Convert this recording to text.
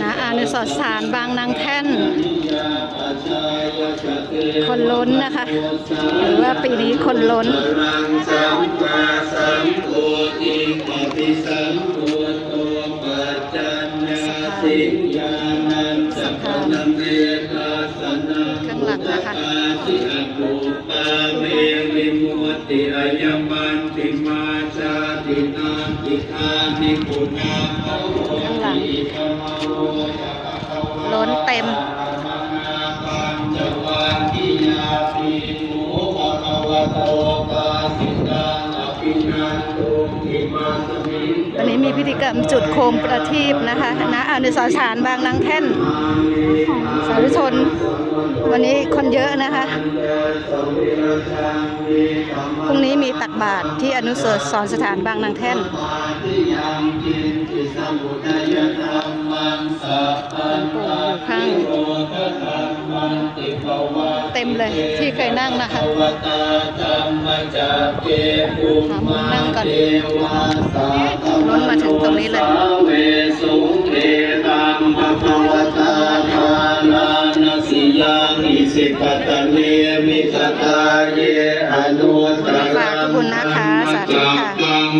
นะอนุสรณ์สถานบางนางแท่นคนล้นนะคะหรือว่าปีนี้คนล้นข้างหลังนะคะข้างหลังล้นเต็มวันนี้มีพิธีกรรมจุดโคมประทีปนะคะณอนุสรณ์สถานบางนางแท่นสาธุชนวันนี้คนเยอะนะคะพรุ่งนี้มีตักบาตรที่อนุสรณ์สถานบางนางแท่นอยู่ข้างเต็มเลยที่เคยนั่งนะคะหามุมนั่งก่อนล้นมาถึงตรงนี้เลยฝากทุกคนนะคะสาธุค่ะ